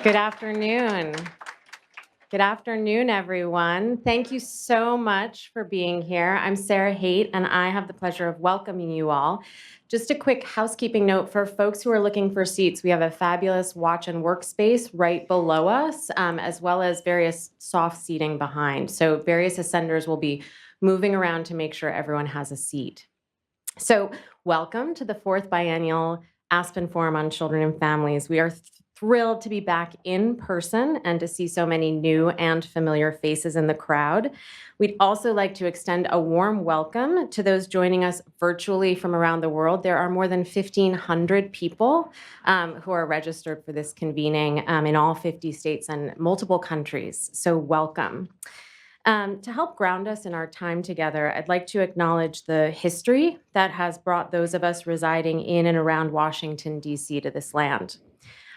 Good afternoon. Good afternoon, everyone. Thank you so much for being here. I'm Sarah Haight, and I have the pleasure of welcoming you all. Just a quick housekeeping note for folks who are looking for seats. We have a fabulous watch and workspace right below us, as well as various soft seating behind. So various ascenders will be moving around to make sure everyone has a seat. So welcome to the fourth biennial Aspen Forum on Children and Families. We are thrilled to be back in person and to see so many new and familiar faces in the crowd. We'd also like to extend a warm welcome to those joining us virtually from around the world. There are more than 1,500 people who are registered for this convening in all 50 states and multiple countries, so welcome. To help ground us in our time together, I'd like to acknowledge the history that has brought those of us residing in and around Washington, D.C. to this land.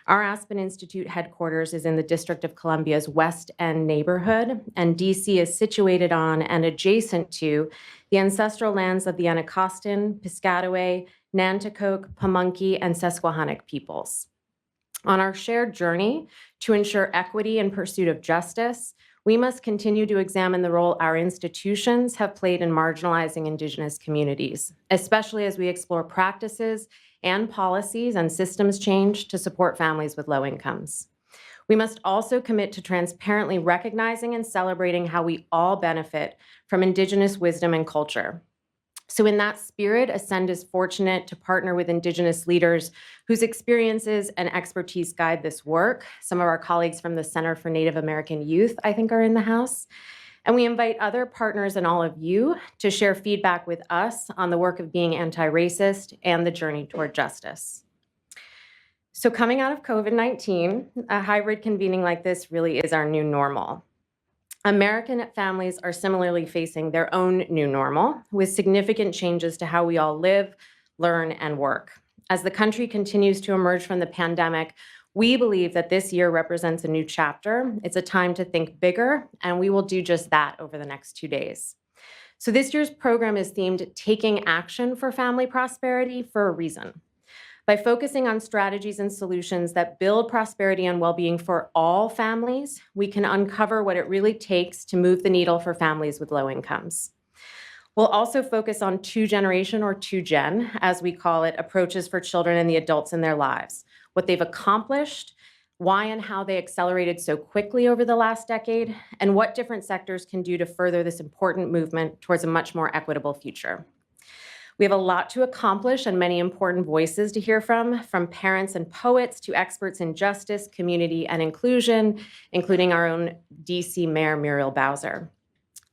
Our Aspen Institute headquarters is in the District of Columbia's West End neighborhood, and D.C. is situated on and adjacent to the ancestral lands of the Anacostan, Piscataway, Nanticoke, Pamunkey, and Susquehannock peoples. On our shared journey to ensure equity in pursuit of justice, we must continue to examine the role our institutions have played in marginalizing Indigenous communities, especially as we explore practices and policies and systems change to support families with low incomes. We must also commit to transparently recognizing and celebrating how we all benefit from Indigenous wisdom and culture. So in that spirit, Ascend is fortunate to partner with Indigenous leaders whose experiences and expertise guide this work. Some of our colleagues from the Center for Native American Youth, I think, are in the house. And we invite other partners and all of you to share feedback with us on the work of being anti-racist and the journey toward justice. So coming out of COVID-19, a hybrid convening like this really is our new normal. American families are similarly facing their own new normal, with significant changes to how we all live, learn, and work. As the country continues to emerge from the pandemic, we believe that this year represents a new chapter. It's a time to think bigger, and we will do just that over the next 2 days. So this year's program is themed Taking Action for Family Prosperity for a reason. By focusing on strategies and solutions that build prosperity and well-being for all families, we can uncover what it really takes to move the needle for families with low incomes. We'll also focus on two-generation or two-gen, as we call it, approaches for children and the adults in their lives, what they've accomplished, why and how they accelerated so quickly over the last decade, and what different sectors can do to further this important movement towards a much more equitable future. We have a lot to accomplish and many important voices to hear from parents and poets to experts in justice, community, and inclusion, including our own DC Mayor Muriel Bowser.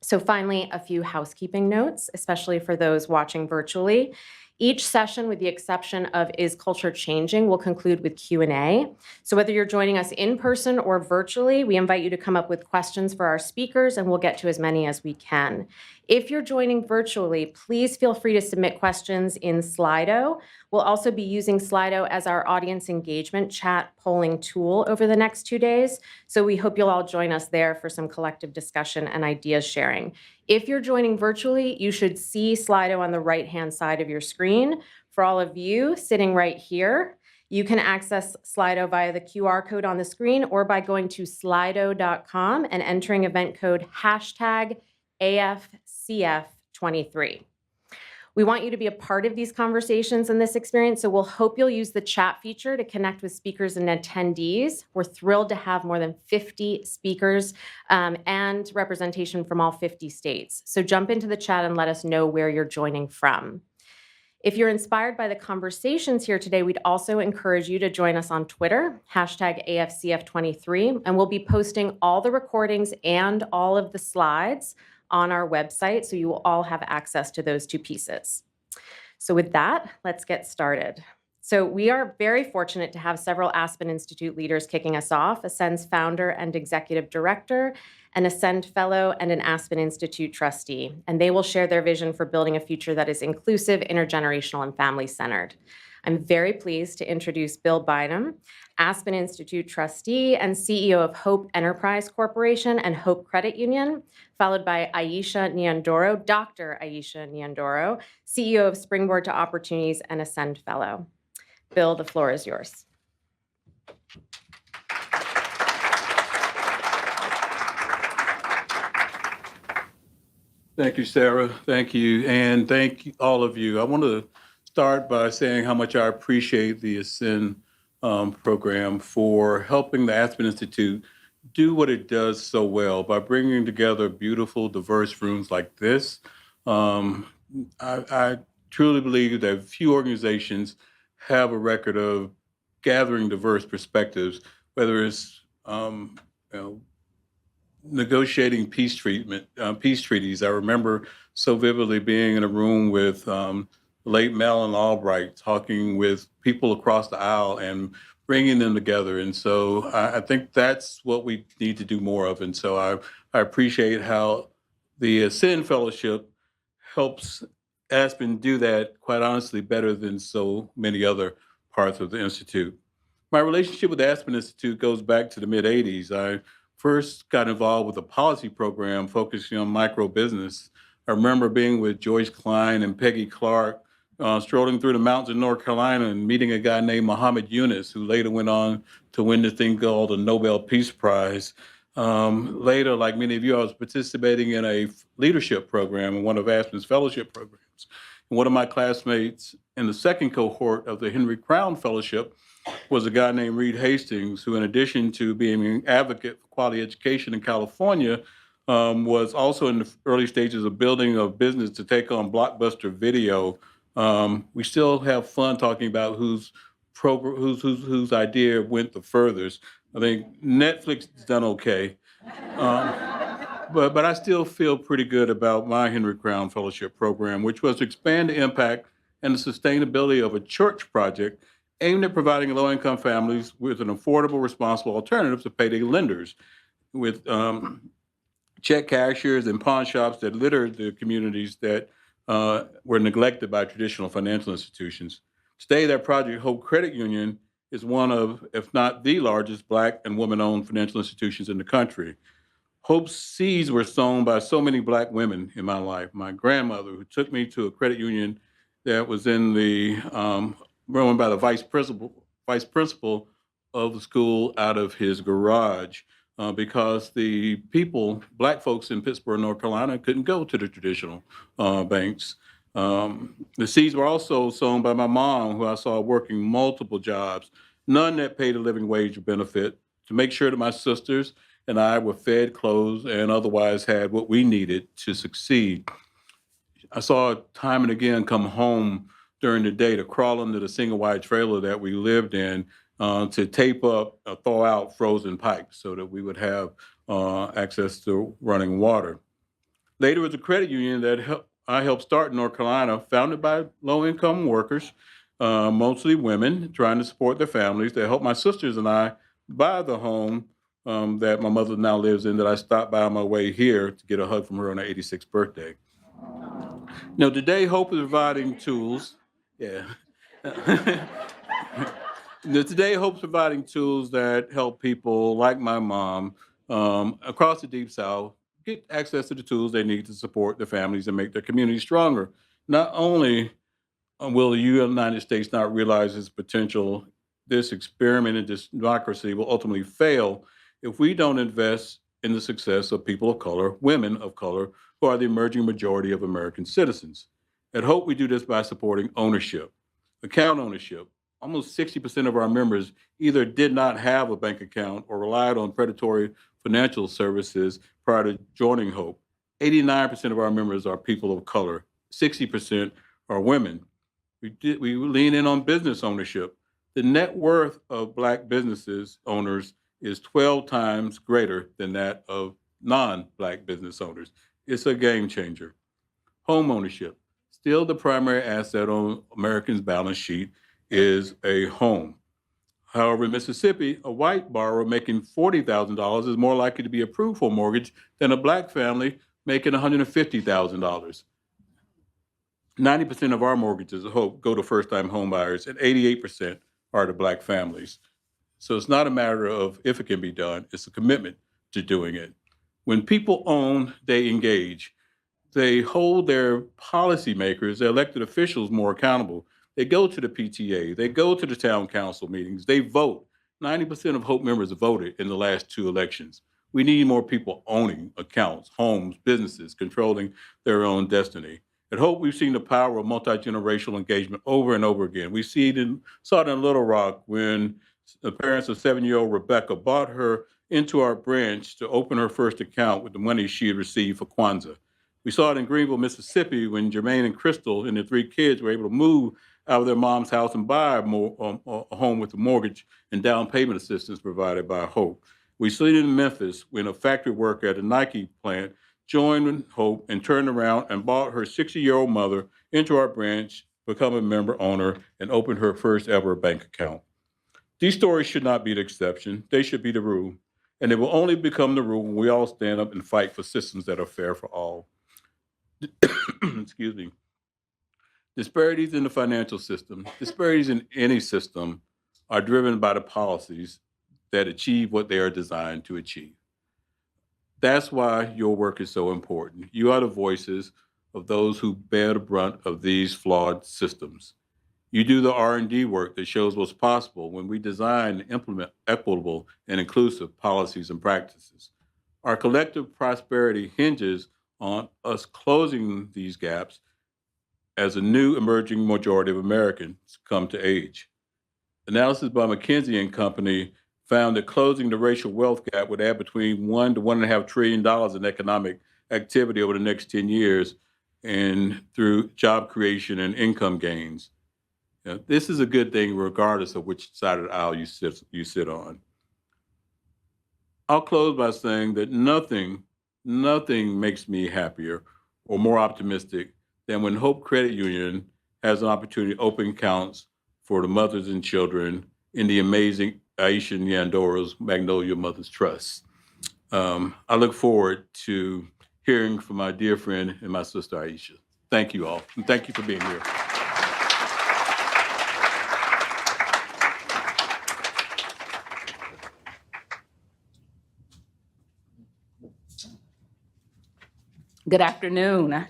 So finally, a few housekeeping notes, especially for those watching virtually. Each session, with the exception of Is Culture Changing, will conclude with Q&A. So whether you're joining us in person or virtually, we invite you to come up with questions for our speakers, and we'll get to as many as we can. If you're joining virtually, please feel free to submit questions in Slido. We'll also be using Slido as our audience engagement chat polling tool over the next 2 days. So we hope you'll all join us there for some collective discussion and ideas sharing. If you're joining virtually, you should see Slido on the right-hand side of your screen. For all of you sitting right here, you can access Slido via the QR code on the screen or by going to slido.com and entering event code #AFCF23. We want you to be a part of these conversations and this experience, so we'll hope you'll use the chat feature to connect with speakers and attendees. We're thrilled to have more than 50 speakers and representation from all 50 states. So jump into the chat and let us know where you're joining from. If you're inspired by the conversations here today, we'd also encourage you to join us on Twitter, #AFCF23, and we'll be posting all the recordings and all of the slides on our website, so you will all have access to those two pieces. So with that, let's get started. So we are very fortunate to have several Aspen Institute leaders kicking us off: Ascend's founder and executive director, an Ascend fellow, and an Aspen Institute trustee. And they will share their vision for building a future that is inclusive, intergenerational, and family-centered. I'm very pleased to introduce Bill Bynum, Aspen Institute trustee and CEO of Hope Enterprise Corporation and Hope Credit Union, followed by Aisha Nyandoro, Dr. Aisha Nyandoro, CEO of Springboard to Opportunities and Ascend Fellow. Bill, the floor is yours. Thank you, Sarah. Thank you. And thank all of you. I want to start by saying how much I appreciate the Ascend program for helping the Aspen Institute do what it does so well by bringing together beautiful, diverse rooms like this. Um, I truly believe that few organizations have a record of gathering diverse perspectives, whether it's you know, negotiating peace treaties. I remember so vividly being in a room with late Madeleine Albright, talking with people across the aisle and bringing them together. And so I think that's what we need to do more of. And so I appreciate how the Ascend Fellowship helps Aspen do that, quite honestly, better than so many other parts of the Institute. My relationship with the Aspen Institute goes back to the mid 80s. I first got involved with a policy program focusing on micro business. I remember being with Joyce Klein and Peggy Clark, strolling through the mountains of North Carolina and meeting a guy named Muhammad Yunus, who later went on to win the thing called the Nobel Peace Prize. Later, like many of you, I was participating in a leadership program in one of Aspen's fellowship programs. And one of my classmates in the second cohort of the Henry Crown Fellowship was a guy named Reed Hastings, who, in addition to being an advocate for quality education in California, was also in the early stages of building a business to take on Blockbuster Video. We still have fun talking about whose idea went the furthest. I think Netflix has done okay, um, but I still feel pretty good about my Henry Crown Fellowship program, which was to expand the impact and the sustainability of a church project aimed at providing low-income families with an affordable, responsible alternative to payday lenders, with check cashiers and pawn shops that littered the communities that were neglected by traditional financial institutions. Today, that project, Hope Credit Union, is one of, if not the largest, Black and woman-owned financial institutions in the country. Hope's seeds were sown by so many Black women in my life. My grandmother, who took me to a credit union that was in the run by the vice principal of the school out of his garage, because the people, Black folks in Pittsburgh, North Carolina, couldn't go to the traditional banks. The seeds were also sown by my mom, who I saw working multiple jobs, none that paid a living wage or benefit, to make sure that my sisters and I were fed, clothed, and otherwise had what we needed to succeed. I saw it time and again come home during the day to crawl under the single wide trailer that we lived in, to tape up, thaw out frozen pipes so that we would have access to running water. Later, it was a credit union that I helped start in North Carolina, founded by low income workers, mostly women, trying to support their families. That helped my sisters and I buy the home that my mother now lives in, that I stopped by on my way here to get a hug from her on her 86th birthday. Now, today, Hope is providing tools. Yeah. Today, Hope's providing tools that help people like my mom across the Deep South get access to the tools they need to support their families and make their communities stronger. Not only will the United States not realize its potential, this experiment in this democracy will ultimately fail if we don't invest in the success of people of color, women of color, who are the emerging majority of American citizens. At Hope, we do this by supporting ownership, account ownership. Almost 60% of our members either did not have a bank account or relied on predatory financial services prior to joining Hope. 89% of our members are people of color, 60% are women. We lean in on business ownership. The net worth of Black businesses owners is 12 times greater than that of non-Black business owners. It's a game changer. Home ownership. Still, the primary asset on Americans' balance sheet is a home. However, in Mississippi, a white borrower making $40,000 is more likely to be approved for a mortgage than a Black family making $150,000. 90% of our mortgages, I hope, go to first-time homebuyers, and 88% are to Black families. So it's not a matter of if it can be done, it's a commitment to doing it. When people own, they engage. They hold their policymakers, their elected officials, more accountable. They go to the PTA, they go to the town council meetings, they vote. 90% of Hope members voted in the last two elections. We need more people owning accounts, homes, businesses, controlling their own destiny. At Hope, we've seen the power of multi-generational engagement over and over again. Saw it in Little Rock when the parents of 7-year-old Rebecca brought her into our branch to open her first account with the money she had received for Kwanzaa. We saw it in Greenville, Mississippi, when Jermaine and Crystal and their 3 kids were able to move out of their mom's house and buy a home with a mortgage and down payment assistance provided by Hope. We see it in Memphis when a factory worker at a Nike plant joined Hope and turned around and brought her 60-year-old mother into our branch, become a member owner, and opened her first ever bank account. These stories should not be the exception. They should be the rule. And they will only become the rule when we all stand up and fight for systems that are fair for all. Excuse me. Disparities in the financial system, disparities in any system are driven by the policies that achieve what they are designed to achieve. That's why your work is so important. You are the voices of those who bear the brunt of these flawed systems. You do the R&D work that shows what's possible when we design and implement equitable and inclusive policies and practices. Our collective prosperity hinges on us closing these gaps as a new emerging majority of Americans come to age. Analysis by McKinsey and Company found that closing the racial wealth gap would add between $1 to $1.5 trillion in economic activity over the next 10 years and through job creation and income gains. Now, this is a good thing regardless of which side of the aisle you sit on. I'll close by saying that nothing makes me happier or more optimistic than when Hope Credit Union has an opportunity to open accounts for the mothers and children in the amazing Aisha Nyandoro's Magnolia Mothers Trust. I look forward to hearing from my dear friend and my sister Aisha. Thank you all, and thank you for being here. Good afternoon.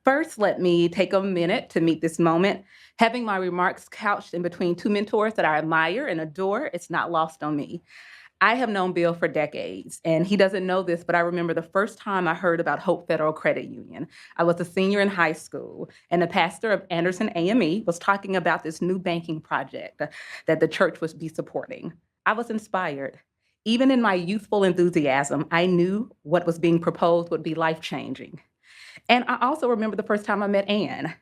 First, let me take a minute to meet this moment. Having my remarks couched in between 2 mentors that I admire and adore, it's not lost on me. I have known Bill for decades, and he doesn't know this, but I remember the first time I heard about Hope Federal Credit Union. I was a senior in high school, and the pastor of Anderson AME was talking about this new banking project that the church would be supporting. I was inspired. Even in my youthful enthusiasm, I knew what was being proposed would be life-changing. And I also remember the first time I met Ann.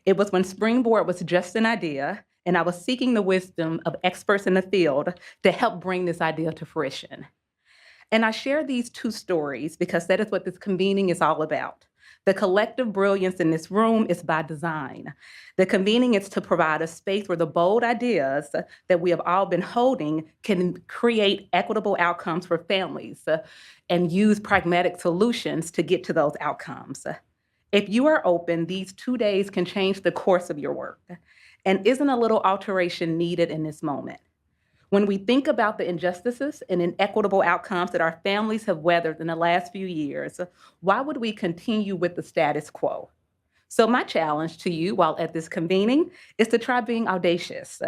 It was when Springboard was just an idea, and I was seeking the wisdom of experts in the field to help bring this idea to fruition. And I share these 2 stories because that is what this convening is all about. The collective brilliance in this room is by design. The convening is to provide a space where the bold ideas that we have all been holding can create equitable outcomes for families and use pragmatic solutions to get to those outcomes. If you are open, these 2 days can change the course of your work. And isn't a little alteration needed in this moment? When we think about the injustices and inequitable outcomes that our families have weathered in the last few years, why would we continue with the status quo? So my challenge to you while at this convening is to try being audacious,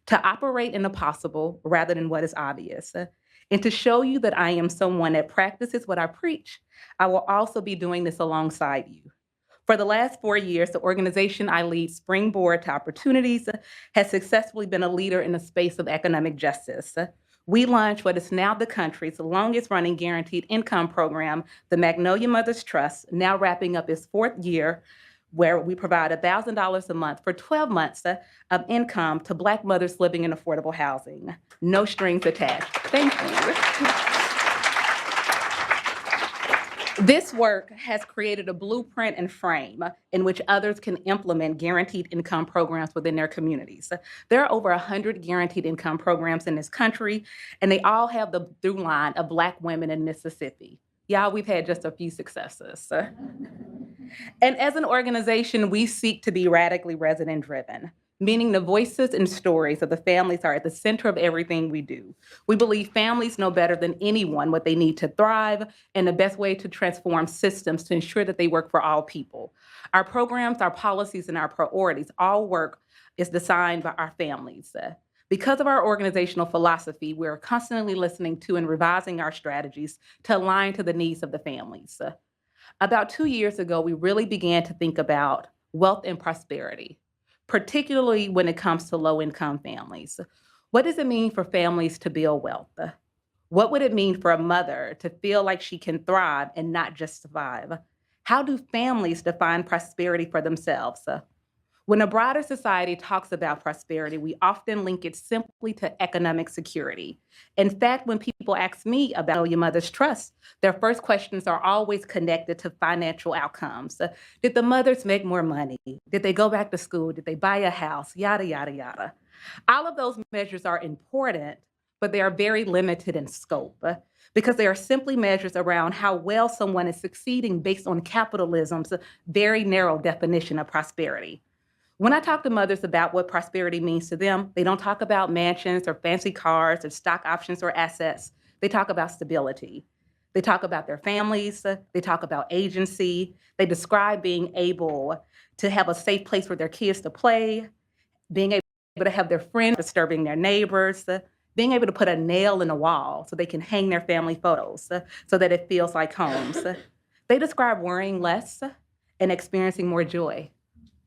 to operate in the possible rather than what is obvious, and to show you that I am someone that practices what I preach. I will also be doing this alongside you. For the last 4 years, the organization I lead, Springboard to Opportunities, has successfully been a leader in the space of economic justice. We launched what is now the country's longest running guaranteed income program, the Magnolia Mothers Trust, now wrapping up its 4th year, where we provide $1,000 a month for 12 months of income to Black mothers living in affordable housing. No strings attached. Thank you. This work has created a blueprint and frame in which others can implement guaranteed income programs within their communities. There are over 100 guaranteed income programs in this country, and they all have the through line of Black women in Mississippi. Y'all, we've had just a few successes. And as an organization, we seek to be radically resident-driven, meaning the voices and stories of the families are at the center of everything we do. We believe families know better than anyone what they need to thrive and the best way to transform systems to ensure that they work for all people. Our programs, our policies, and our priorities all work is designed by our families. Because of our organizational philosophy, we're constantly listening to and revising our strategies to align to the needs of the families. About 2 years ago, we really began to think about wealth and prosperity, particularly when it comes to low-income families. What does it mean for families to build wealth? What would it mean for a mother to feel like she can thrive and not just survive? How do families define prosperity for themselves? When a broader society talks about prosperity, we often link it simply to economic security. In fact, when people ask me about Know Your Mother's Trust, their first questions are always connected to financial outcomes. Did the mothers make more money? Did they go back to school? Did they buy a house? Yada, yada, yada. All of those measures are important, but they are very limited in scope because they are simply measures around how well someone is succeeding based on capitalism's very narrow definition of prosperity. When I talk to mothers about what prosperity means to them, they don't talk about mansions or fancy cars or stock options or assets. They talk about stability. They talk about their families. They talk about agency. They describe being able to have a safe place for their kids to play, being able to have their friends disturbing their neighbors, being able to put a nail in a wall so they can hang their family photos so that it feels like homes. They describe worrying less and experiencing more joy.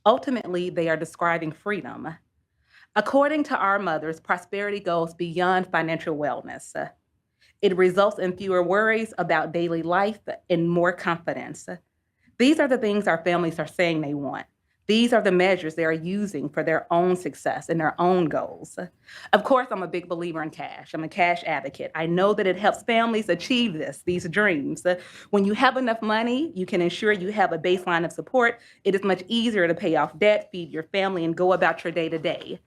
Ultimately, they are describing freedom. According to our mothers, prosperity goes beyond financial wellness. It results in fewer worries about daily life and more confidence. These are the things our families are saying they want. These are the measures they are using for their own success and their own goals. Of course, I'm a big believer in cash. I'm a cash advocate. I know that it helps families achieve these dreams. When you have enough money, you can ensure you have a baseline of support. It is much easier to pay off debt, feed your family, and go about your day to day.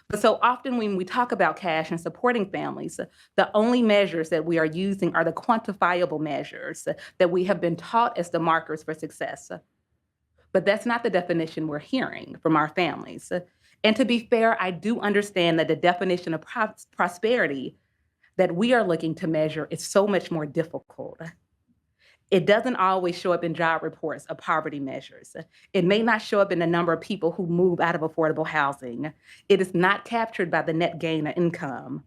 But so often when we talk about cash and supporting families, the only measures that we are using are the quantifiable measures that we have been taught as the markers for success. But that's not the definition we're hearing from our families. And to be fair, I do understand that the definition of prosperity that we are looking to measure is so much more difficult. It doesn't always show up in job reports of poverty measures. It may not show up in the number of people who move out of affordable housing. It is not captured by the net gain of income.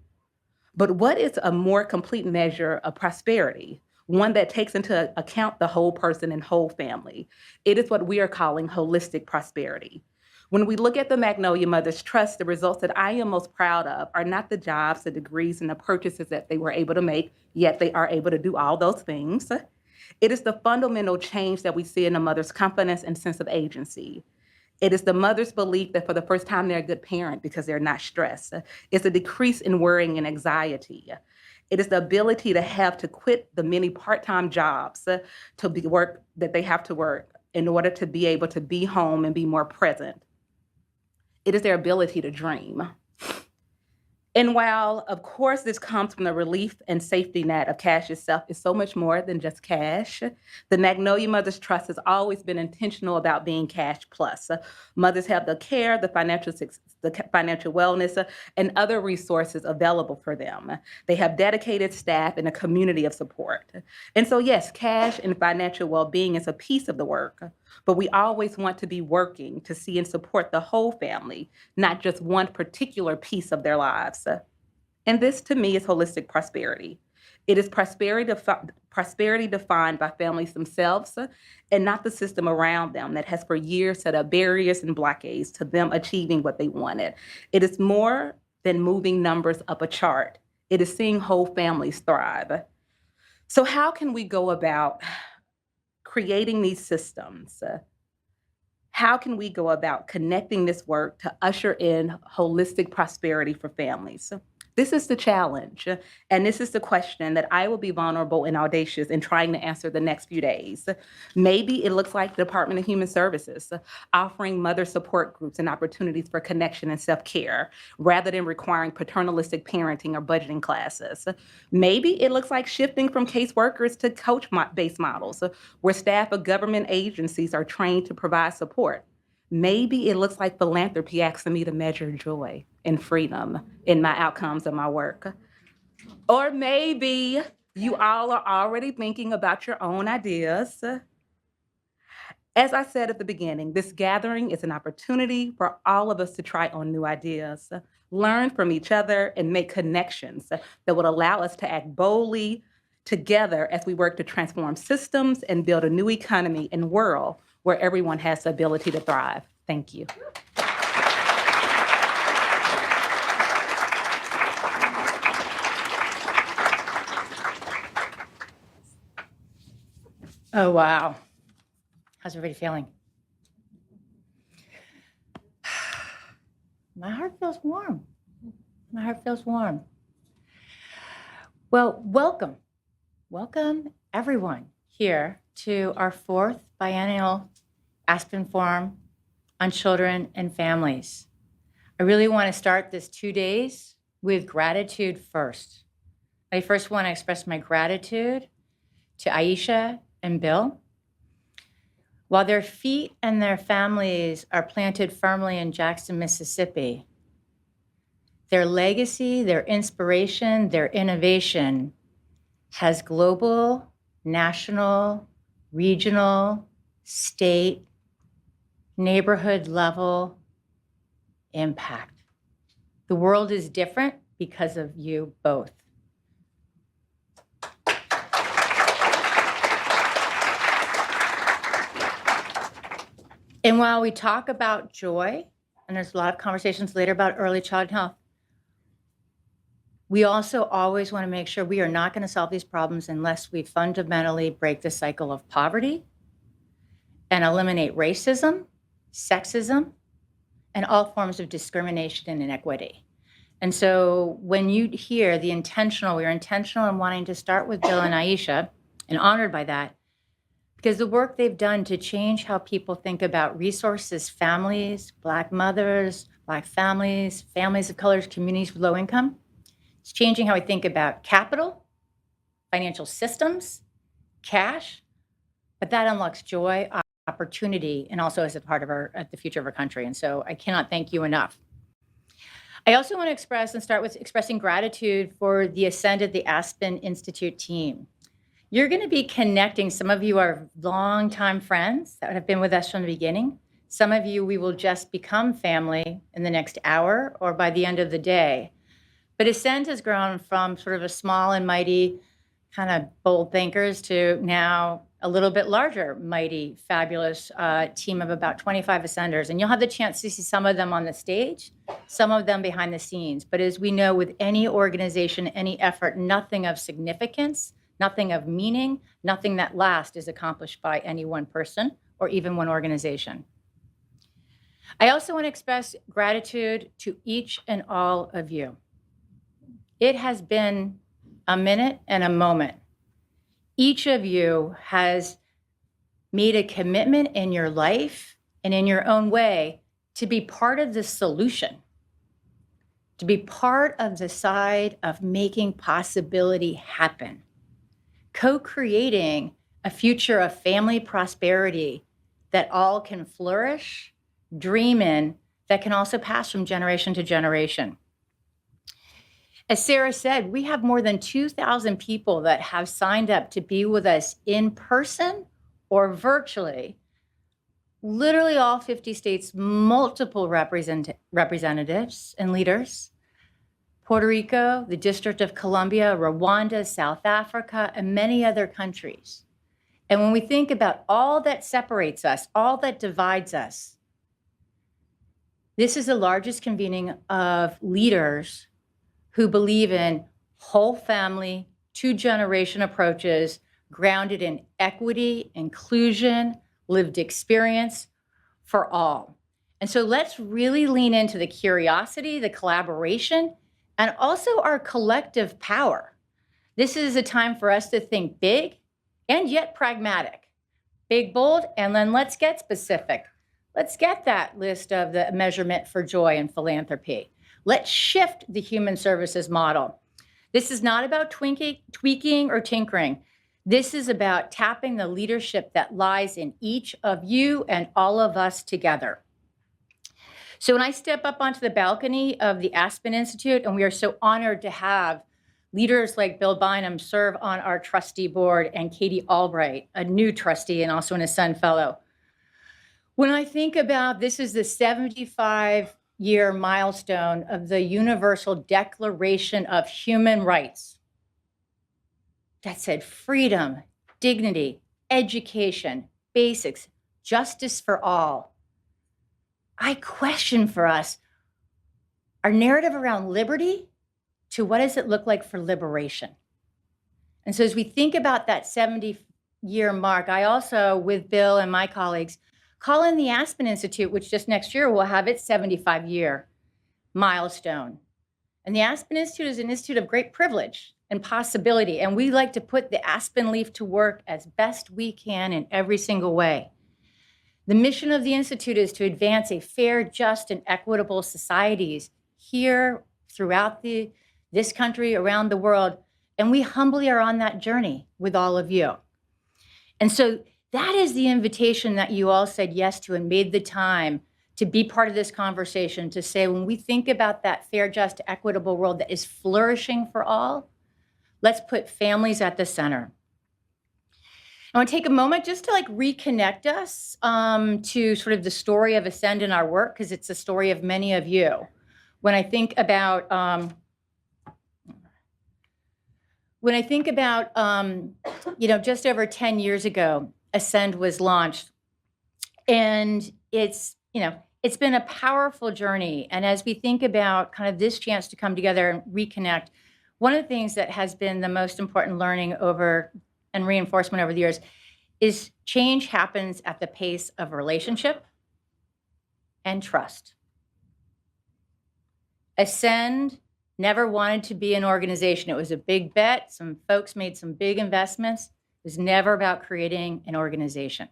But what is a more complete measure of prosperity? One that takes into account the whole person and whole family. It is what we are calling holistic prosperity. When we look at the Magnolia Mothers Trust, the results that I am most proud of are not the jobs, the degrees, and the purchases that they were able to make, yet they are able to do all those things. It is the fundamental change that we see in a mother's confidence and sense of agency. It is the mother's belief that for the first time they're a good parent because they're not stressed. It's a decrease in worrying and anxiety. It is the ability to quit the many part-time jobs to be work that they have to work in order to be able to be home and be more present. It is their ability to dream. And while, of course, this comes from the relief and safety net of cash itself, is so much more than just cash. The Magnolia Mothers Trust has always been intentional about being cash plus. Mothers have the care, the financial wellness, and other resources available for them. They have dedicated staff and a community of support. And so, yes, cash and financial well-being is a piece of the work, but we always want to be working to see and support the whole family, not just one particular piece of their lives. And this, to me, is holistic prosperity. It is prosperity defined by families themselves and not the system around them that has for years set up barriers and blockades to them achieving what they wanted. It is more than moving numbers up a chart. It is seeing whole families thrive. So how can we go about creating these systems? How can we go about connecting this work to usher in holistic prosperity for families? This is the challenge, and this is the question that I will be vulnerable and audacious in trying to answer the next few days. Maybe it looks like the Department of Human Services offering mother support groups and opportunities for connection and self-care rather than requiring paternalistic parenting or budgeting classes. Maybe it looks like shifting from caseworkers to coach-based models where staff of government agencies are trained to provide support. Maybe it looks like philanthropy asking me to measure joy and freedom in my outcomes of my work. Or maybe you all are already thinking about your own ideas. As I said at the beginning, this gathering is an opportunity for all of us to try on new ideas. learn from each other, and make connections that would allow us to act boldly together as we work to transform systems and build a new economy and world where everyone has the ability to thrive. Thank you. Oh, wow. How's everybody feeling? My heart feels warm. My heart feels warm. Well, welcome. Welcome, everyone, here to our 4th biennial Aspen Forum on Children and Families. I really want to start this 2 days with gratitude first. I first want to express my gratitude to Aisha and Bill. While their feet and their families are planted firmly in Jackson, Mississippi, their legacy, their inspiration, their innovation has global, national, regional, state, neighborhood level impact. The world is different because of you both. And while we talk about joy, and there's a lot of conversations later about early childhood health, we also always want to make sure we are not going to solve these problems unless we fundamentally break the cycle of poverty and eliminate racism, sexism, and all forms of discrimination and inequity. And so when you hear we're intentional in wanting to start with Bill and Aisha, and honored by that, because the work they've done to change how people think about resources, families, Black mothers, Black families, families of color, communities with low income, it's changing how we think about capital, financial systems, cash, but that unlocks joy, opportunity, and also as a part of the future of our country. And so I cannot thank you enough. I also want to start with expressing gratitude for the Ascend at the Aspen Institute team. You're going to be connecting. Some of you are longtime friends that have been with us from the beginning. Some of you, we will just become family in the next hour or by the end of the day. But Ascend has grown from sort of a small and mighty kind of bold thinkers to now a little bit larger, mighty, fabulous team of about 25 Ascenders. And you'll have the chance to see some of them on the stage, some of them behind the scenes. But as we know, with any organization, any effort, nothing of significance, nothing of meaning, nothing that lasts is accomplished by any one person or even one organization. I also want to express gratitude to each and all of you. It has been a minute and a moment. Each of you has made a commitment in your life and in your own way to be part of the solution, to be part of the side of making possibility happen, co-creating a future of family prosperity that all can flourish, dream in, that can also pass from generation to generation. As Sarah said, we have more than 2,000 people that have signed up to be with us in person or virtually. Literally all 50 states, multiple representatives and leaders. Puerto Rico, the District of Columbia, Rwanda, South Africa, and many other countries. And when we think about all that separates us, all that divides us, this is the largest convening of leaders who believe in whole family, 2-generation approaches grounded in equity, inclusion, lived experience for all. And so let's really lean into the curiosity, the collaboration, and also our collective power. This is a time for us to think big and yet pragmatic. Big, bold, and then let's get specific. Let's get that list of the measurement for joy and philanthropy. Let's shift the human services model. This is not about tweaking or tinkering. This is about tapping the leadership that lies in each of you and all of us together. So when I step up onto the balcony of the Aspen Institute, and we are so honored to have leaders like Bill Bynum serve on our trustee board, and Katie Albright, a new trustee and also an Ascend Fellow. When I think about this is the 75 70-year milestone of the Universal Declaration of Human Rights that said freedom, dignity, education, basics, justice for all. I question for us our narrative around liberty to what does it look like for liberation? And so as we think about that 70-year mark, I also, with Bill and my colleagues, call in the Aspen Institute, which just next year will have its 75-year milestone. And the Aspen Institute is an institute of great privilege and possibility, and we like to put the Aspen leaf to work as best we can in every single way. The mission of the Institute is to advance a fair, just, and equitable societies here, throughout this country, around the world, and we humbly are on that journey with all of you. And so that is the invitation that you all said yes to and made the time to be part of this conversation, to say when we think about that fair, just, equitable world that is flourishing for all, let's put families at the center. I want to take a moment just to reconnect us to sort of the story of Ascend in our work, because it's the story of many of you. When I think about just over 10 years ago, Ascend was launched, and it's been a powerful journey. And as we think about kind of this chance to come together and reconnect, one of the things that has been the most important learning and reinforcement over the years is change happens at the pace of relationship and trust. Ascend never wanted to be an organization. It was a big bet. Some folks made some big investments. It was never about creating an organization.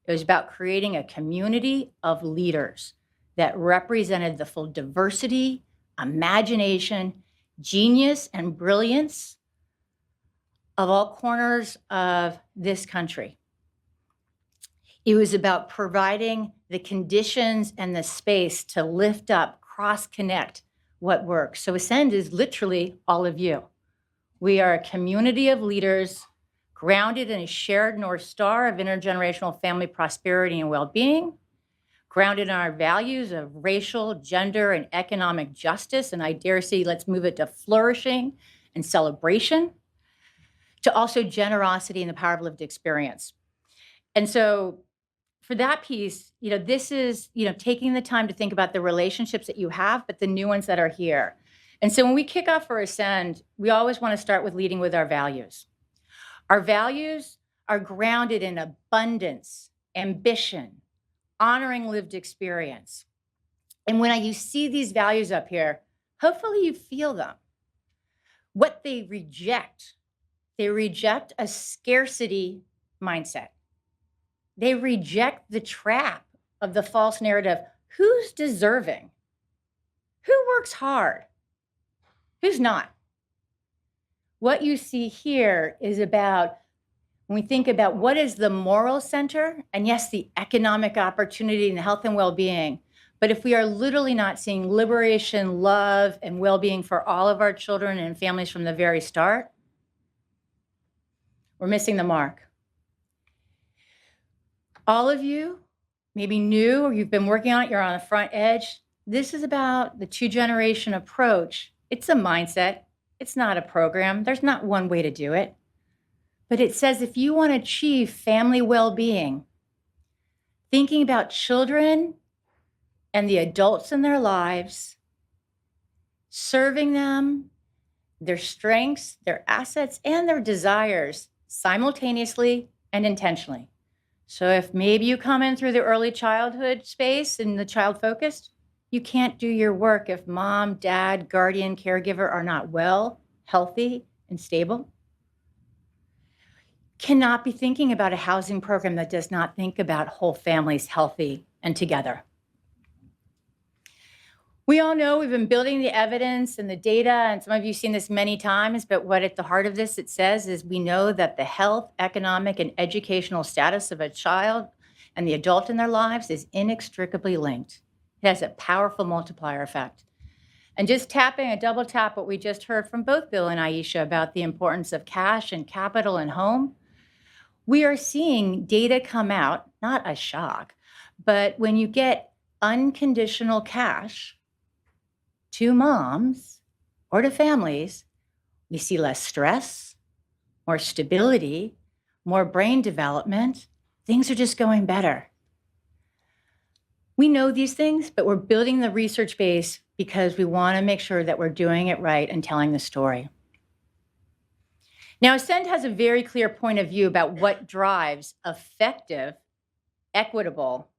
It was about creating a community of leaders that represented the full diversity, imagination, genius, and brilliance of all corners of this country. It was about providing the conditions and the space to lift up, cross-connect what works. So Ascend is literally all of you. We are a community of leaders grounded in a shared North Star of intergenerational family prosperity and well-being, grounded in our values of racial, gender, and economic justice, and I dare say, let's move it to flourishing and celebration, to also generosity and the power of lived experience. And so for that piece, this is, taking the time to think about the relationships that you have, but the new ones that are here. And so when we kick off for Ascend, we always want to start with leading with our values. Our values are grounded in abundance, ambition, honoring lived experience. And when you see these values up here, hopefully you feel them. What they reject a scarcity mindset. They reject the trap of the false narrative. Who's deserving? Who works hard? Who's not? What you see here is about, when we think about what is the moral center, and yes, the economic opportunity and health and well-being, but if we are literally not seeing liberation, love, and well-being for all of our children and families from the very start, we're missing the mark. All of you, maybe new or you've been working on it, you're on the front edge. This is about the two-generation approach. It's a mindset. It's not a program. There's not one way to do it. But it says if you want to achieve family well-being, thinking about children and the adults in their lives, serving them, their strengths, their assets, and their desires simultaneously and intentionally. So if maybe you come in through the early childhood space and the child focused, you can't do your work if mom, dad, guardian, caregiver are not well, healthy, and stable. Cannot be thinking about a housing program that does not think about whole families healthy and together. We all know we've been building the evidence and the data, and some of you have seen this many times, but what at the heart of this it says is we know that the health, economic, and educational status of a child and the adult in their lives is inextricably linked. It has a powerful multiplier effect. And just tapping, a double tap what we just heard from both Bill and Aisha about the importance of cash and capital and home, we are seeing data come out, not a shock, but when you get unconditional cash to moms or to families, we see less stress, more stability, more brain development. Things are just going better. We know these things, but we're building the research base because we want to make sure that we're doing it right and telling the story. Now, Ascend has a very clear point of view about what drives effective, equitable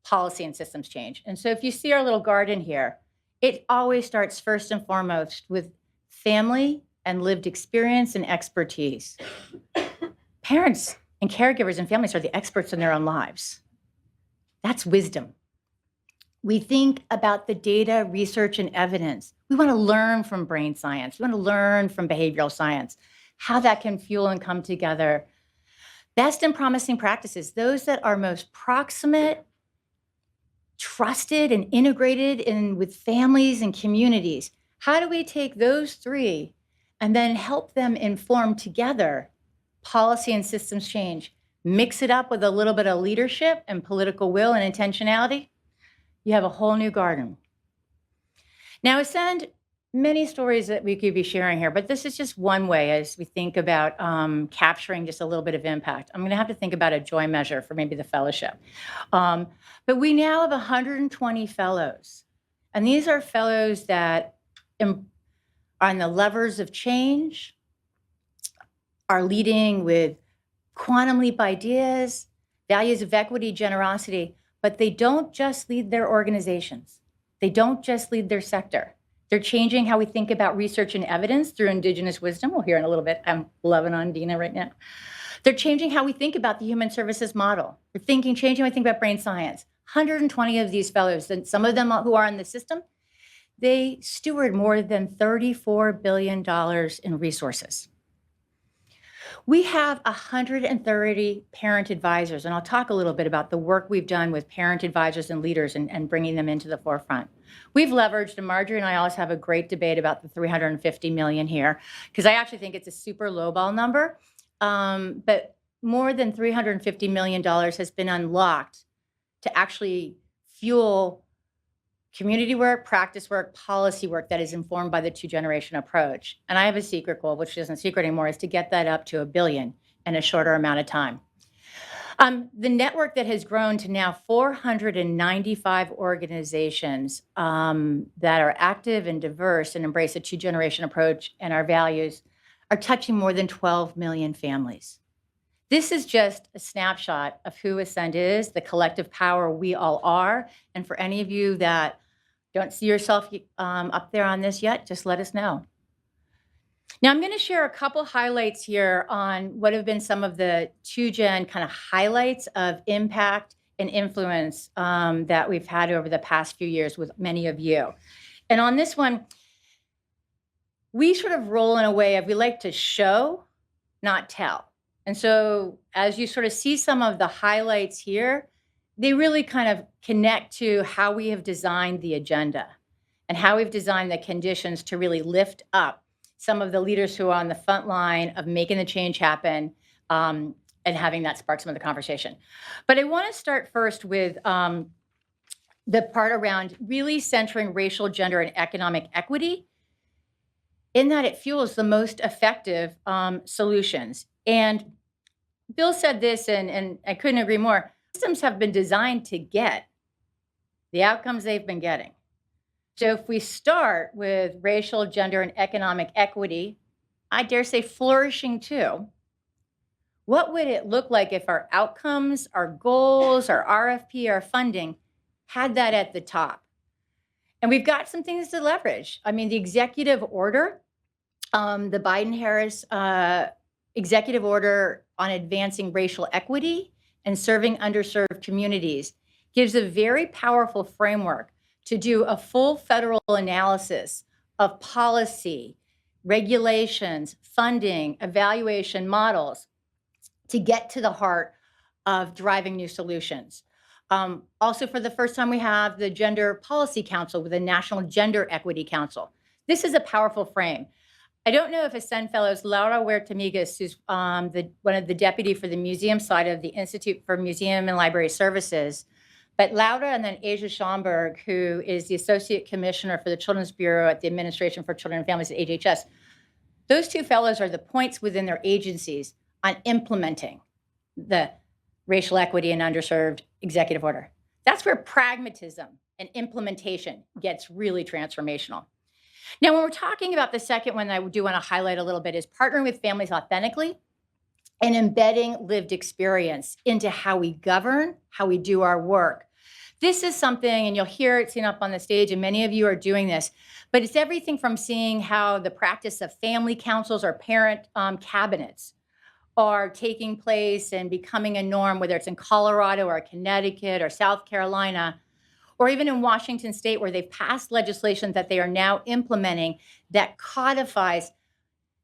policy and systems change. And so if you see our little garden here, it always starts first and foremost with family and lived experience and expertise. Parents and caregivers and families are the experts in their own lives. That's wisdom. We think about the data, research, and evidence. We want to learn from brain science. We want to learn from behavioral science, how that can fuel and come together. Best and promising practices, those that are most proximate, trusted, and integrated in with families and communities. How do we take those three and then help them inform together policy and systems change? Mix it up with a little bit of leadership and political will and intentionality. You have a whole new garden. Now, Ascend, many stories that we could be sharing here, but this is just one way as we think about capturing just a little bit of impact. I'm going to have to think about a joy measure for maybe the fellowship. But we now have 120 fellows, and these are fellows that are on the levers of change, are leading with quantum leap ideas, values of equity, generosity, but they don't just lead their organizations. They don't just lead their sector. They're changing how we think about research and evidence through Indigenous wisdom. We'll hear in a little bit. I'm loving on Dina right now. They're changing how we think about the human services model. They're changing how we think about brain science. 120 of these fellows, and some of them who are in the system, they steward more than $34 billion in resources. We have 130 parent advisors, and I'll talk a little bit about the work we've done with parent advisors and leaders and bringing them into the forefront. We've leveraged, and Marjorie and I always have a great debate about the 350 million here, because I actually think it's a super lowball number, but more than $350 million has been unlocked to actually fuel community work, practice work, policy work that is informed by the two-generation approach. And I have a secret goal, which isn't secret anymore, is to get that up to $1 billion in a shorter amount of time. The network that has grown to now 495 organizations that are active and diverse and embrace a two-generation approach and our values are touching more than 12 million families. This is just a snapshot of who Ascend is, the collective power we all are. And for any of you that don't see yourself up there on this yet, just let us know. Now, I'm going to share a couple highlights here on what have been some of the two-gen kind of highlights of impact and influence that we've had over the past few years with many of you. And on this one, we sort of roll in a way of we like to show, not tell. And so as you sort of see some of the highlights here, they really kind of connect to how we have designed the agenda and how we've designed the conditions to really lift up some of the leaders who are on the front line of making the change happen and having that spark some of the conversation. But I want to start first with the part around really centering racial, gender, and economic equity in that it fuels the most effective solutions. And Bill said this, and I couldn't agree more. Systems have been designed to get the outcomes they've been getting. So if we start with racial, gender, and economic equity, I dare say flourishing too, what would it look like if our outcomes, our goals, our RFP, our funding had that at the top? And we've got some things to leverage. I mean, the executive order, the Biden-Harris executive order on advancing racial equity and serving underserved communities gives a very powerful framework to do a full federal analysis of policy, regulations, funding, evaluation models to get to the heart of driving new solutions. Also, for the first time, we have the Gender Policy Council with the National Gender Equity Council. This is a powerful frame. I don't know if Ascend Fellows, Laura Huertamigas, who's one of the deputy for the museum side of the Institute for Museum and Library Services, But Laura and then Asia Schomburg, who is the Associate Commissioner for the Children's Bureau at the Administration for Children and Families at HHS, those two fellows are the points within their agencies on implementing the racial equity and underserved executive order. That's where pragmatism and implementation gets really transformational. Now, when we're talking about the second one, I do want to highlight a little bit is partnering with families authentically and embedding lived experience into how we govern, how we do our work. This is something, and you'll hear it seen up on the stage, and many of you are doing this, but it's everything from seeing how the practice of family councils or parent cabinets are taking place and becoming a norm, whether it's in Colorado or Connecticut or South Carolina, or even in Washington State, where they've passed legislation that they are now implementing that codifies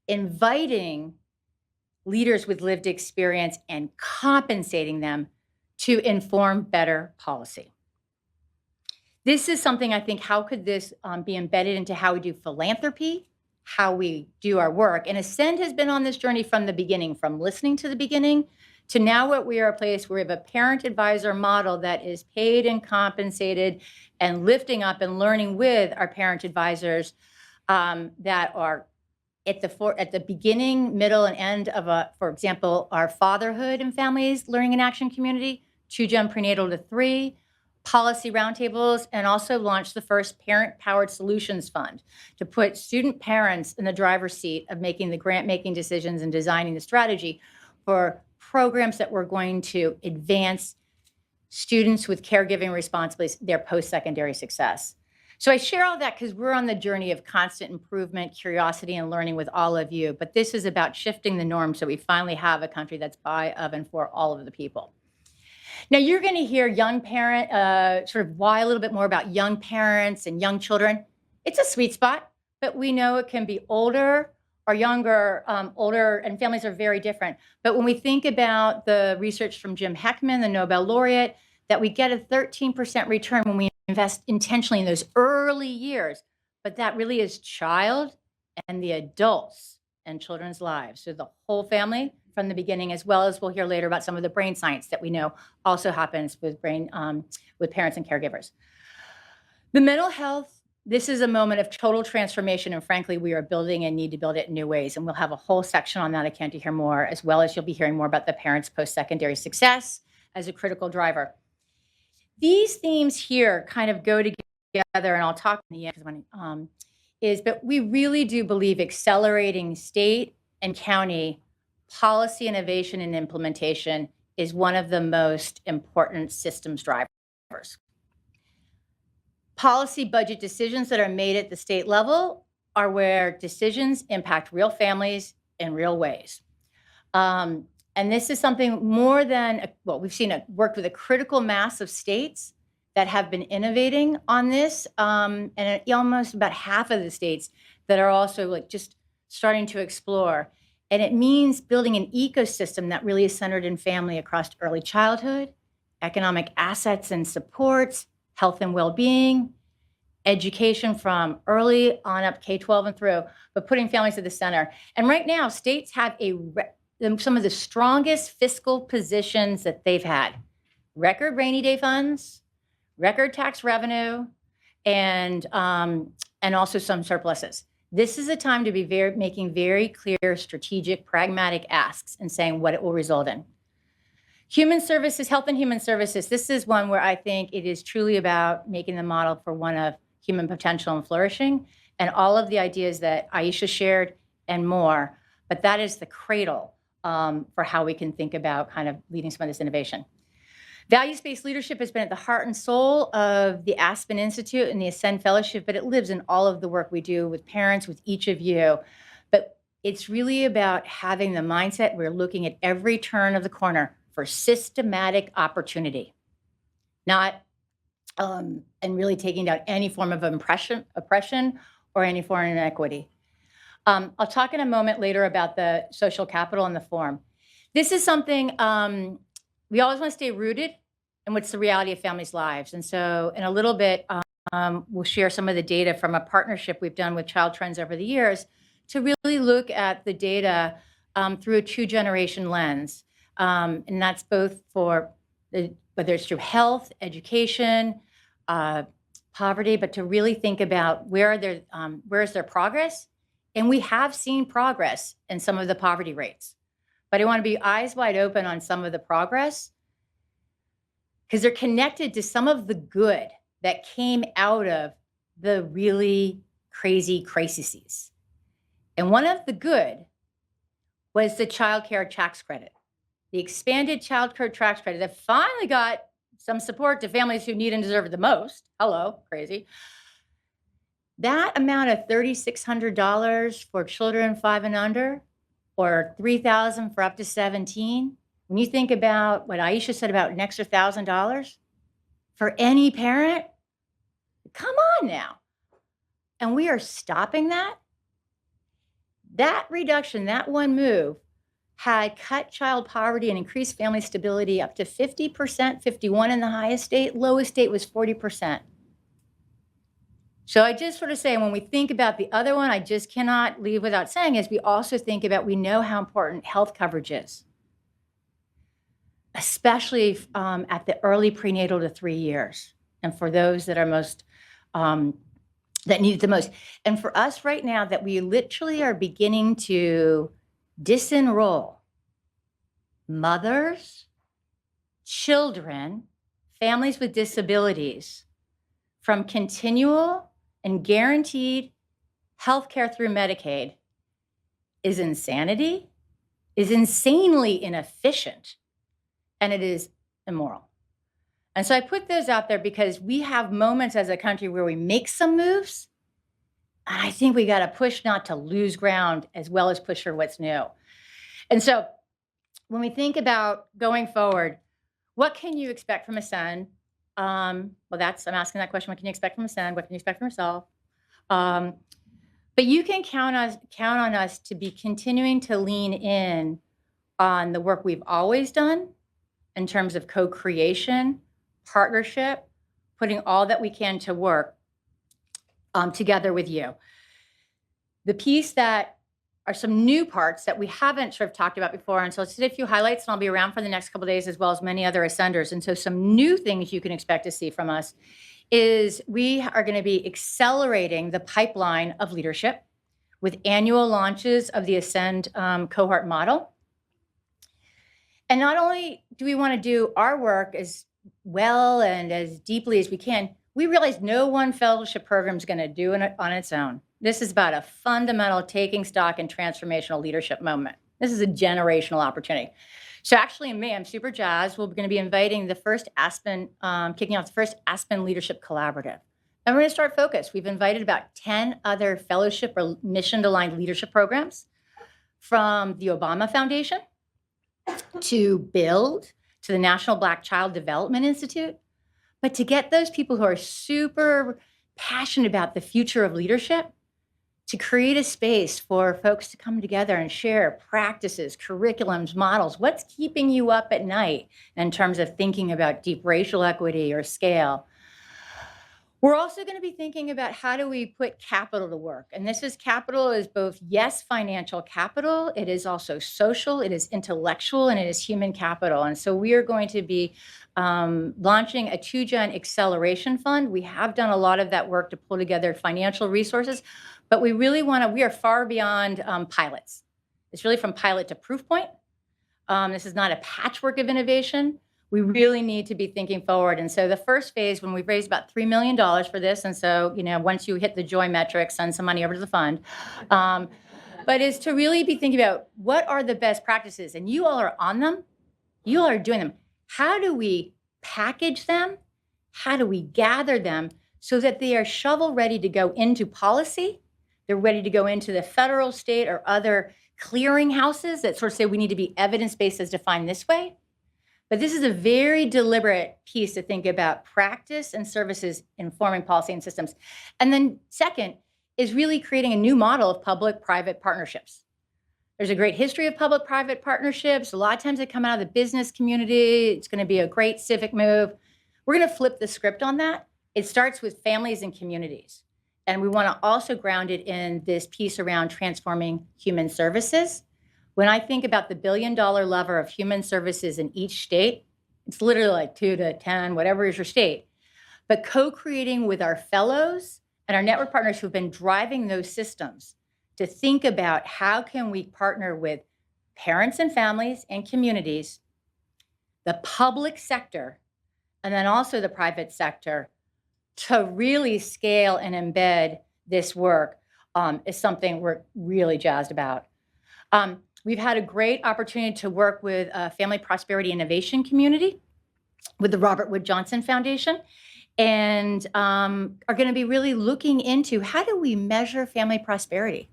inviting leaders with lived experience and compensating them to inform better policy. This is something I think, how could this be embedded into how we do philanthropy, how we do our work? And Ascend has been on this journey from the beginning, from listening to the beginning to now what we are a place where we have a parent advisor model that is paid and compensated and lifting up and learning with our parent advisors that are at the beginning, middle, and end of for example, our fatherhood and families learning and action community, 2-gen prenatal to 3, policy roundtables, and also launched the first parent-powered solutions fund to put student parents in the driver's seat of making the grant-making decisions and designing the strategy for programs that were going to advance students with caregiving responsibilities, their post-secondary success. So I share all that because we're on the journey of constant improvement, curiosity, and learning with all of you. But this is about shifting the norm so we finally have a country that's by, of, and for all of the people. Now you're going to hear young parent, sort of why a little bit more about young parents and young children. It's a sweet spot, but we know it can be older or younger, older, and families are very different. But when we think about the research from Jim Heckman, the Nobel laureate, that we get a 13% return when we invest intentionally in those early years, but that really is child and the adults and children's lives. So the whole family from the beginning, as well as we'll hear later about some of the brain science that we know also happens with with parents and caregivers. The mental health, this is a moment of total transformation, and frankly, we are building and need to build it in new ways. And we'll have a whole section on that. I can't hear more, as well as you'll be hearing more about the parents' post-secondary success as a critical driver. These themes here kind of go together, and I'll talk in the end, but we really do believe accelerating state and county policy innovation and implementation is one of the most important systems drivers. Policy budget decisions that are made at the state level are where decisions impact real families in real ways. And this is something more than, well, we've seen it worked with a critical mass of states that have been innovating on this, and almost about half of the states that are also like just starting to explore. And it means building an ecosystem that really is centered in family across early childhood, economic assets and supports, health and well-being, education from early on up K-12 and through, but putting families at the center. And right now, states have some of the strongest fiscal positions that they've had. Record rainy day funds, record tax revenue, and also some surpluses. This is a time to be making very clear, strategic, pragmatic asks and saying what it will result in. Human services, health and human services, this is one where I think it is truly about making the model for one of human potential and flourishing, and all of the ideas that Aisha shared and more, but that is the cradle for how we can think about kind of leading some of this innovation. Values-based leadership has been at the heart and soul of the Aspen Institute and the Ascend Fellowship, but it lives in all of the work we do with parents, with each of you. But it's really about having the mindset we're looking at every turn of the corner for systematic opportunity, not and really taking down any form of oppression or any form of inequity. I'll talk in a moment later about the social capital and the form. This is something we always want to stay rooted in what's the reality of families' lives. And so in a little bit, we'll share some of the data from a partnership we've done with Child Trends over the years to really look at the data through a 2-generation lens. And that's both for the whether it's through health, education, poverty, but to really think about where is their progress. And we have seen progress in some of the poverty rates. But I want to be eyes wide open on some of the progress because they're connected to some of the good that came out of the really crazy crises. And one of the good was the child care tax credit, the expanded child care tax credit that finally got some support to families who need and deserve it the most. Hello, crazy. That amount of $3,600 for children 5 and under, or $3,000 for up to 17. When you think about what Aisha said about an extra $1,000 for any parent, come on now. And we are stopping that. That reduction, that one move, had cut child poverty and increased family stability up to 50%, 51 in the highest state, lowest state was 40%. So I just sort of say, when we think about the other one, I just cannot leave without saying is we also think about, we know how important health coverage is, especially at the early prenatal to 3 years. And for those that are most, that need it the most. And for us right now, that we literally are beginning to disenroll mothers, children, families with disabilities from continual and guaranteed health care through Medicaid is insanity, is insanely inefficient, and it is immoral. And so I put those out there because we have moments as a country where we make some moves, and I think we got to push not to lose ground as well as push for what's new. And so when we think about going forward, what can you expect from Ascend? I'm asking that question. What can you expect from Ascend? What can you expect from yourself? But you can count on us to be continuing to lean in on the work we've always done in terms of co-creation, partnership, putting all that we can to work together with you. The piece that are some new parts that we haven't sort of talked about before. And so let's hit a few highlights, and I'll be around for the next couple of days as well as many other Ascenders. And so some new things you can expect to see from us is we are going to be accelerating the pipeline of leadership with annual launches of the Ascend cohort model. And not only do we want to do our work as well and as deeply as we can, we realize no one fellowship program is going to do it on its own. This is about a fundamental taking stock and transformational leadership moment. This is a generational opportunity. So actually in May, I'm super jazzed. We're going to be inviting the first Aspen, kicking off the first Aspen Leadership Collaborative. And we're going to start focus. We've invited about 10 other fellowship or mission-aligned leadership programs, from the Obama Foundation to BUILD to the National Black Child Development Institute. But to get those people who are super passionate about the future of leadership to create a space for folks to come together and share practices, curriculums, models. What's keeping you up at night in terms of thinking about deep racial equity or scale? We're also going to be thinking about how do we put capital to work. And this is capital is both, yes, financial capital. It is also social, it is intellectual, and it is human capital. And so we are going to be launching a 2Gen acceleration fund. We have done a lot of that work to pull together financial resources, but we really we are far beyond pilots. It's really from pilot to proof point. This is not a patchwork of innovation. We really need to be thinking forward. And so the first phase, when we've raised about $3 million for this, and so, once you hit the joy metric, send some money over to the fund, but is to really be thinking about what are the best practices, and you all are on them, you all are doing them. How do we package them? How do we gather them so that they are shovel ready to go into policy? They're ready to go into the federal, state, or other clearinghouses that sort of say we need to be evidence-based as defined this way. But this is a very deliberate piece to think about practice and services informing policy and systems. And then second is really creating a new model of public-private partnerships. There's a great history of public-private partnerships. A lot of times they come out of the business community. It's going to be a great civic move. We're going to flip the script on that. It starts with families and communities. And we want to also ground it in this piece around transforming human services. When I think about the $1 billion lever of human services in each state, It's literally like 2 to 10, whatever is your state. But co-creating with our fellows and our network partners who've been driving those systems to think about how can we partner with parents and families and communities, the public sector, and then also the private sector to really scale and embed this work is something we're really jazzed about. We've had a great opportunity to work with a family prosperity innovation community with the Robert Wood Johnson Foundation, and are going to be really looking into how do we measure family prosperity.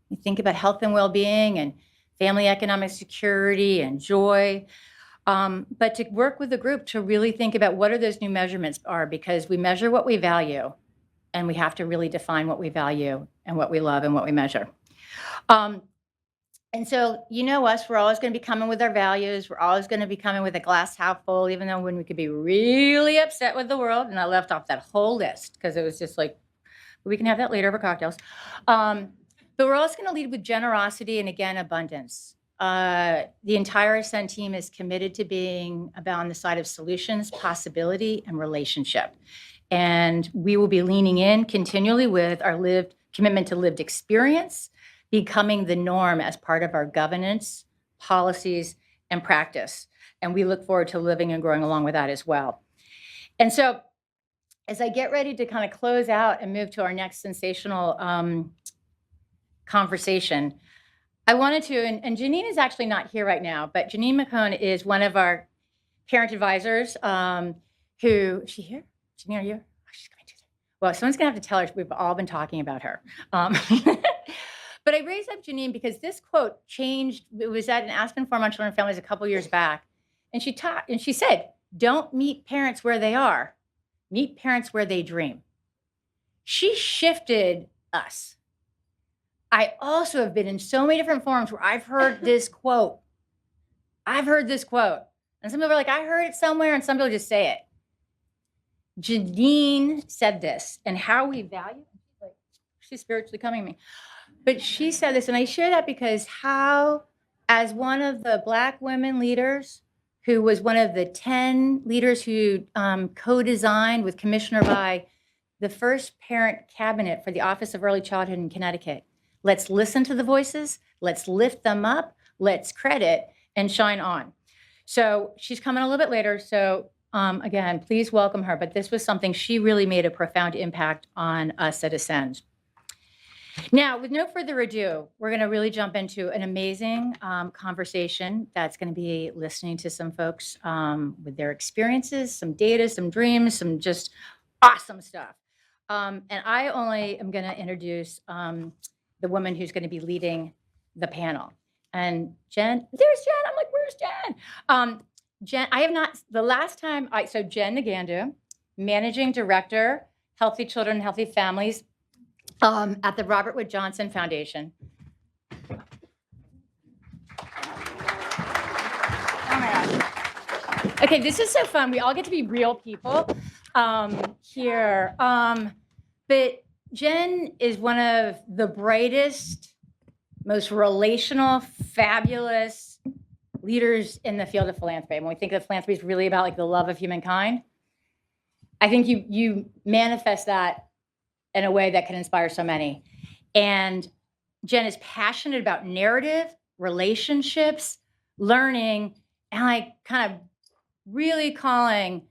You think about health and well-being and family economic security and joy, but to work with the group to really think about what are those new measurements are, because we measure what we value, and we have to really define what we value and what we love and what we measure. And so, you know us, we're always going to be coming with our values. We're always going to be coming with a glass half full, even though when we could be really upset with the world. And I left off that whole list because it was just like, we can have that later over cocktails. But we're also going to lead with generosity and, again, abundance. The entire Ascend team is committed to being about on the side of solutions, possibility, and relationship. And we will be leaning in continually with our commitment to lived experience, becoming the norm as part of our governance, policies, and practice. And we look forward to living and growing along with that as well. And so as I get ready to kind of close out and move to our next sensational conversation, I wanted to, and Janine is actually not here right now, but Janine McCone is one of our parent advisors who, is she here? Janine, are you? Oh, she's coming too. Well, someone's gonna have to tell her we've all been talking about her. But I raised up Janine because this quote changed. It was at an Aspen Forum on Children and Families a couple years back. And she said, don't meet parents where they are, meet parents where they dream. She shifted us. I also have been in so many different forums where I've heard this quote. And some people are like, I heard it somewhere, and some people just say it. Janine said this, and how we value, she's spiritually coming to me. But she said this, and I share that because how, as one of the Black women leaders, who was one of the 10 leaders who co-designed with Commissioner Bai the first parent cabinet for the Office of Early Childhood in Connecticut. Let's listen to the voices, let's lift them up, let's credit and shine on. So she's coming a little bit later. So again, please welcome her. But this was something she really made a profound impact on us at Ascend. Now, with no further ado, we're going to really jump into an amazing conversation that's going to be listening to some folks with their experiences, some data, some dreams, some just awesome stuff. And I only am going to introduce the woman who's going to be leading the panel. And Jen, there's Jen. I'm like, where's Jen? Jen, I have not, the last time, so Jen Nagandu, Managing Director, Healthy Children, Healthy Families, at the Robert Wood Johnson Foundation. Oh my gosh. Okay, this is so fun. We all get to be real people here. But Jen is one of the brightest, most relational, fabulous leaders in the field of philanthropy. When we think of philanthropy is really about like the love of humankind, I think you manifest that in a way that can inspire so many. And Jen is passionate about narrative, relationships, learning, and like kind of really calling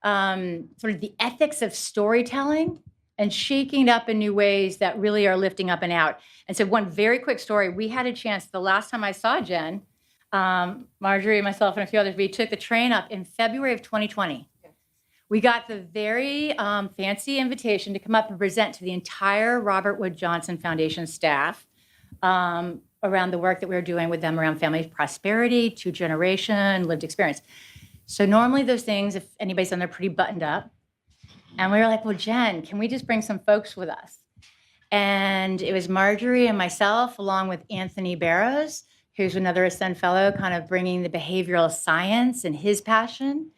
sort of the ethics of storytelling and shaking it up in new ways that really are lifting up and out. And so one very quick story, we had a chance, the last time I saw Jen, Marjorie, myself, and a few others, we took the train up in February of 2020. We got the very fancy invitation to come up and present to the entire Robert Wood Johnson Foundation staff around the work that we were doing with them around family prosperity, 2-generation, lived experience. So normally those things, if anybody's on there, pretty buttoned up. And we were like, well, Jen, can we just bring some folks with us? And it was Marjorie and myself, along with Anthony Barrows, who's another Ascend Fellow, kind of bringing the behavioral science and his passion.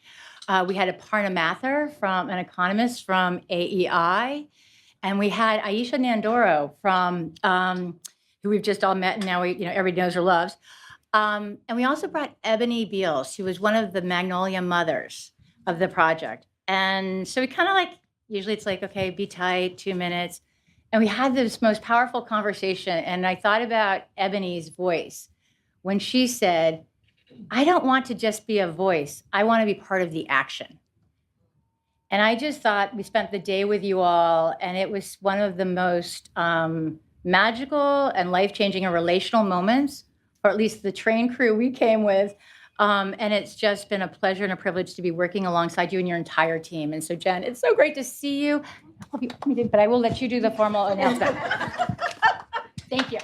We had Aparna Mathur, an economist from AEI, and we had Aisha Nandoro from, who we've just all met, and now everybody knows or loves. And we also brought Ebony Beals. She was one of the Magnolia mothers of the project. And so we kind of like, usually it's like, okay, be tight, 2 minutes. And we had this most powerful conversation. And I thought about Ebony's voice when she said, I don't want to just be a voice. I want to be part of the action. And I just thought we spent the day with you all, and it was one of the most magical and life-changing and relational moments, or at least the train crew we came with. And it's just been a pleasure and a privilege to be working alongside you and your entire team. And so, Jen, it's so great to see you. But I will let you do the formal announcement. Thank you.